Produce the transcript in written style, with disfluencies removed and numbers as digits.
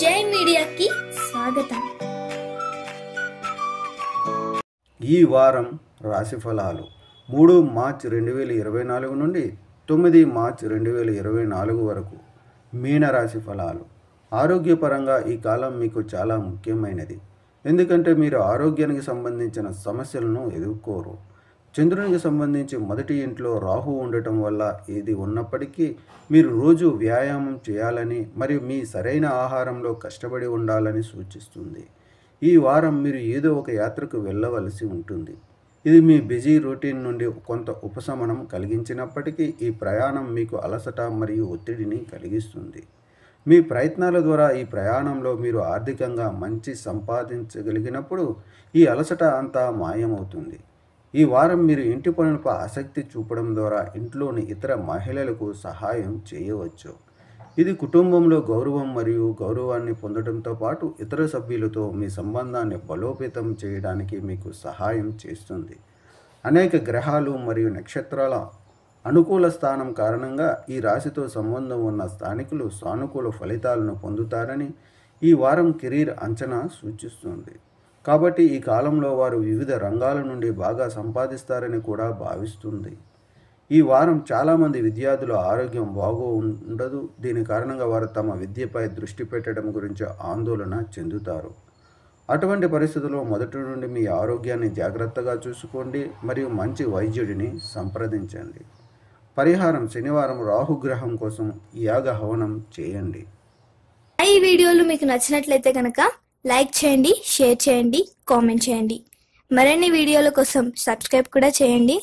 జై మీడియాకి స్వాగతం. ఈ వారం రాశి ఫలాలు 3 మార్చి 2024 నుండి 9 మార్చి 2024 వరకు మీనరాశి ఫలాలు. ఆరోగ్యపరంగా ఈ కాలం మీకు చాలా ముఖ్యమైనది, ఎందుకంటే మీరు ఆరోగ్యానికి సంబంధించిన సమస్యలను ఎదుర్కోరు. చంద్రునికి సంబంధించి మొదటి ఇంట్లో రాహు ఉండటం వల్ల ఇది ఉన్నప్పటికీ మీరు రోజు వ్యాయామం చేయాలని మరియు మీ సరైన ఆహారంలో కష్టపడి ఉండాలని సూచిస్తుంది. ఈ వారం మీరు ఏదో ఒక యాత్రకు వెళ్ళవలసి ఉంటుంది. ఇది మీ బిజీ రొటీన్ నుండి కొంత ఉపశమనం కలిగించినప్పటికీ ఈ ప్రయాణం మీకు అలసట మరియు ఒత్తిడిని కలిగిస్తుంది. మీ ప్రయత్నాల ద్వారా ఈ ప్రయాణంలో మీరు ఆర్థికంగా మంచి సంపాదించగలిగినప్పుడు ఈ అలసట అంతా మాయమవుతుంది. ఈ వారం మీరు ఇంటి పనులపై ఆసక్తి చూపడం ద్వారా ఇంట్లోని ఇతర మహిళలకు సహాయం చేయవచ్చు. ఇది కుటుంబంలో గౌరవం మరియు గౌరవాన్ని పొందడంతో పాటు ఇతర సభ్యులతో మీ సంబంధాన్ని బలోపేతం చేయడానికి మీకు సహాయం చేస్తుంది. అనేక గ్రహాలు మరియు నక్షత్రాల అనుకూల స్థానం కారణంగా ఈ రాశితో సంబంధం ఉన్న స్థానికులు సానుకూల ఫలితాలను పొందుతారని ఈ వారం కెరీర్ అంచనా సూచిస్తుంది. కాబట్టి ఈ కాలంలో వారు వివిధ రంగాల నుండి బాగా సంపాదిస్తారని కూడా భావిస్తుంది. ఈ వారం చాలామంది విద్యార్థుల ఆరోగ్యం ఉండదు. దీని కారణంగా వారు తమ విద్యపై దృష్టి పెట్టడం గురించి ఆందోళన చెందుతారు. అటువంటి పరిస్థితుల్లో మొదటి నుండి మీ ఆరోగ్యాన్ని జాగ్రత్తగా చూసుకోండి మరియు మంచి వైద్యుడిని సంప్రదించండి. పరిహారం: శనివారం రాహుగ్రహం కోసం యాగ హవనం చేయండి. ఈ వీడియోలు మీకు నచ్చినట్లయితే కనుక లైక్ చేయండి, షేర్ చేయండి, కామెంట్ చేయండి. మరిన్ని వీడియోల కోసం సబ్స్క్రైబ్ కూడా చేయండి.